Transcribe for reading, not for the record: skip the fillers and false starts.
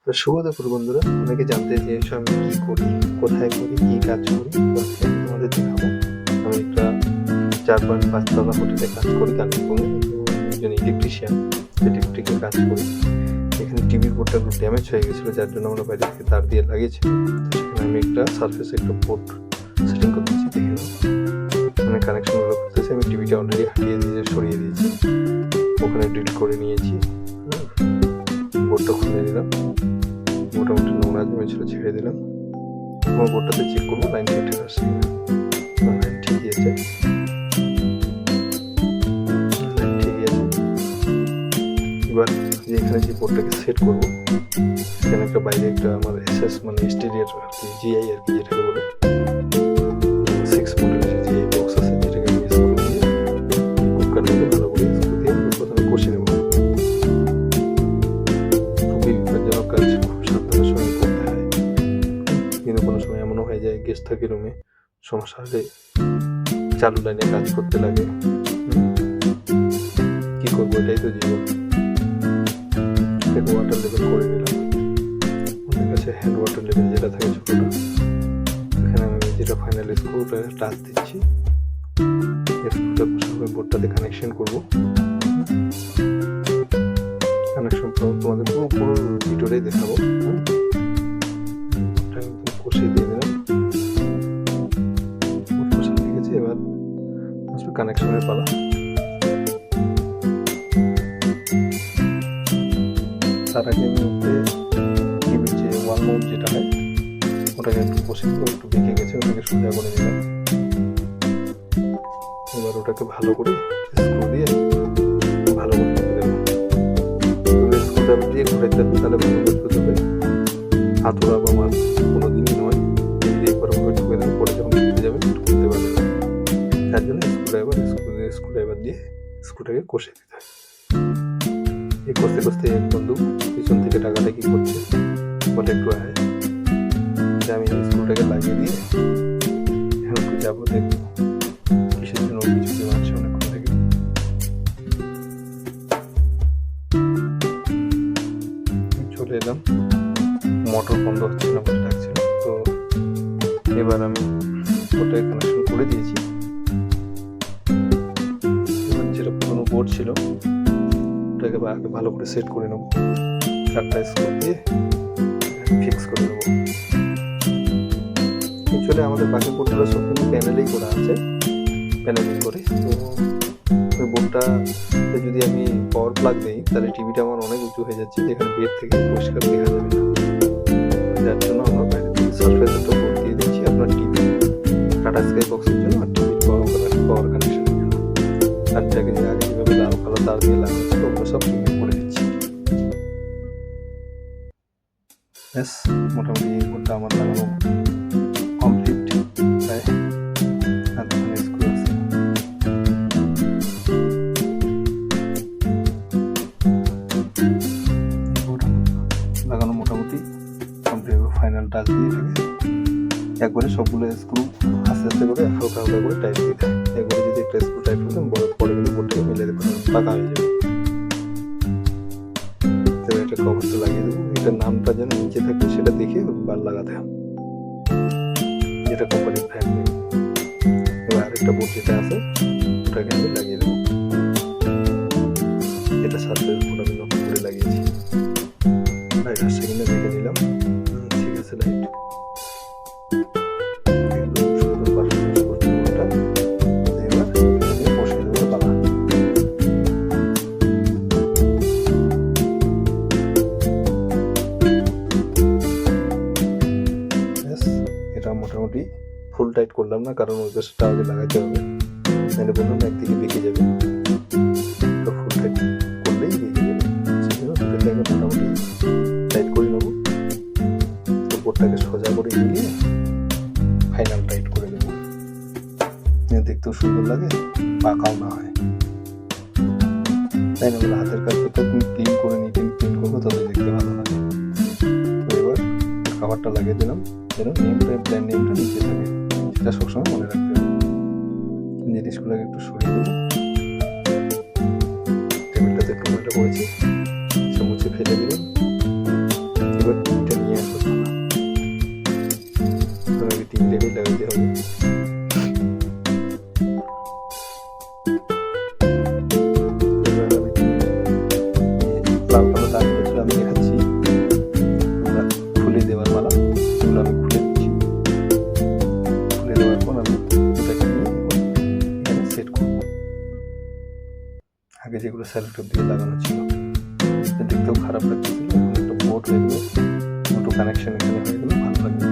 তো শুভ দুপুর বন্ধুরা, অনেকে জানতে চেয়েছো আমি কি করি, কোথায় করি, কি কাজ করি। তো আজকে আমি তোমাদের দেখাবো। আমি একটা 4.5 তলা হোটেলে কাজ করি কালিম্পংয়ে। একজন ইলেকট্রিশিয়ান, ইলেকট্রিকের কাজ করি। এখানে টিভির বোর্ডটা একটু ড্যামেজ হয়ে গেছিলো, যার জন্য আমরা বাইরে থেকে তার দিয়ে লাগিয়েছি। তো সেখানে আমি একটা সারফেসে একটা বোর্ড সেটিং করতেছি। দেখে নাও, মানে কানেকশনগুলো করতেছি। আমি টিভিটা অলরেডি হারিয়ে দিয়ে সরিয়ে দিয়েছি, ওখানে ডিলিট করে নিয়েছি। বোর্ডটা খুলে দিলাম, মোটামুটি নোংরা জমেছিল, ছেড়ে দিলাম। তোমার বোর্ডটাতে চেক করবো লাইন ঠিক আসছে, লাইন ঠিকই আছে, লাইন ঠিকই আছে। এবার যে এখানে যে বোর্ডটাকে সেট করবো, এখানে একটা বাইরে একটা আমার এসএস মানে স্টেডিয়ার আর কি, জিআই আর কি যেটাকে বলে 6 মডেলের জিআই বক্স আছে, যেটাকে আমি স্ক্রু দিয়ে কুকারটাকে ভালো করে স্ক্রু দিয়ে প্রথমে কষে নেবো। খুবই বিপজ্জনক কাজ, খুব সাবধানের সঙ্গে করতে হয়। কিন্তু কোনো সময় এমনও হয়ে যায় গেস্ট থাকে রুমে, সমস্যা হলে চালু লাইনে কাজ করতে লাগে। কি করবো, এটাই তো জীবন। ওয়াটার লেভেল করে নিলাম, ওদের কাছে হ্যান্ড ওয়াটার লেভেল যেটা থাকে ছোটটা, এখানে আমি যেটা ফাইনাল স্ক্রুটা টাচ দিচ্ছি। স্ক্রুটা বসাবো, বোর্ডটাতে কানেকশন করবো। কানেকশন তোমাদের পুরো ভিডিওটাই দেখাবো। কষে দিয়ে দিলাম, কষা হয়ে গেছে। এবার কানেকশনের পালা। তার আগে আমি ওকে টিভির যে ওয়াল মাউন্ট যেটা হয়, ওটাকে একটু বসে দেবো। একটু বেঁকে গেছে, ওটাকে সোজা করে দিলাম। এবার ওটাকে ভালো করে স্ক্রু দিয়ে ভালো করে ঢুকে দেবো। স্ক্রুটা দিয়ে ঘুরাইতে হবে, তাহলে ভালো মজবুত হবে। হাতুড়া বা মাছ কোনোদিনই নয়, একবার ওভাবে ঢুকে দেবো, পরে যখন ঢুকতে যাবে ঢুকতে পারবে না। তার জন্য স্ক্রুড্রাইভার দিয়ে স্ক্রুটাকে কষে দিতে হয়। এই কষতে কষতে বন্ধু পিছন থেকে টাকাটাকি করছে, বলে একটু আয়। আমি স্ক্রুটাকে লাগিয়ে দিয়ে এখন যাবো, দেখবো কিসের জন্য কিছু মারছে অনেকক্ষণ থেকে। চলে এলাম, মোটর বন্ধ হচ্ছে না বলে ডাকছিল। তো এবার আমি ওটাকে কানেকশন করে দিয়েছি। এবার যেটা পুরোনো বোর্ড ছিল, ওটাকে আগে ভালো করে সেট করে নেবো। 4টা স্ক্রু দিয়ে ফিক্স করে নেবো। অ্যাকচুয়ালি আমাদের বাকি বোর্ডগুলো সব কিন্তু প্যানেলেই করা আছে, প্যানেলিং করে। তো ওই বোর্ডটাতে যদি আমি পাওয়ার প্লাগ দিই, তাহলে টিভিটা আমার অনেক উঁচু হয়ে যাচ্ছে, যেখানে বেড থেকে পরিষ্কার দেখা যাবে না। যার জন্য আমরা বাইরে থেকে সারফেস একটা বোর্ড দিয়ে দিচ্ছি আপনার টিভি, টাটা স্কাই বক্সের জন্য আর টিভির পাওয়ার কানেকশনের জন্য। আর যাকে যে আগে যেভাবে লাল কালো তার দিয়ে লাগানো ছিল, ওগুলো সব রিমুভ করে দিচ্ছি। ব্যাস, মোটামুটি এই বোর্ডটা আমার লাগানো কমপ্লিট। প্রায় আধখানে স্ক্রু আছে। লাগানো মোটামুটি কমপ্লিট। ফাইনাল টাচ দিয়ে থাকে একবারে সবগুলো স্ক্রু আস্তে আস্তে করে হালকা হালকা করে টাইট দিতে হয়। একবারে যদি একটা স্ক্রু টাইট করতাম, পরে কিন্তু বোর্ডটাকে মিলে দেবো, পাকা হয়ে যাবে। তবে একটা কভারটা লাগিয়ে দেবো, এটার নামটা যেন নিচে থাকে সেটা দেখে বার লাগাতে হবে, যেটা কোম্পানির ব্র্যান্ড নেই। এবার আরেকটা বোর্ড যেটা আছে ওটাকে আমি লাগিয়ে দেবো। এটা সারফেস বোর্ড আমি নতুন করে লাগিয়েছি। লাইট আসছে কিনা দেখে নিলাম, ঠিক আছে। লাইট একদম সুন্দর পারফরমেন্স করছে বোর্ডটা। এবার বসিয়ে দেবো পালা। এটা মোটামুটি ফুল টাইট করলাম না, কারণ ওই পাশটা আগে লাগাইতে হবে, মানে বললাম একদিকে বেঁকে যাবে। তো ফুল টাইট করলেই বেঁকে যাবে, সেজন্য দুটোটাকে মোটামুটি টাইট করে নেবো। তো বোর্ডটাকে সোজা করে মিলিয়ে ফাইনাল টাইট করে দেবো, দেখতেও সুন্দর লাগে, পাকাও না হয়। তাই না বলে হাতের কাজ তো তুমি ক্লিন করে ক্লিন করবো, তবে দেখতে ভালো লাগে। তো এবার কাভারটা লাগিয়ে দিলাম, যেন প্ল্যান নেমটা নিচে থাকে, সেটা সবসময় মনে রাখতে হবে। জিনিসগুলোকে একটু সরিয়ে দেবো। টেবিলটাতে একটু ময়লা পড়েছে, সে মুছে ফেলে দিলাম। এবার আগে যেগুলো সেলোটেপ দিয়ে লাগানো ছিল, দেখতেও খারাপ লাগতেছিল। এখন একটা বোর্ড হয়ে গেলো, দুটো কানেকশন এখানে হয়ে গেলো, ভালো লাগবে।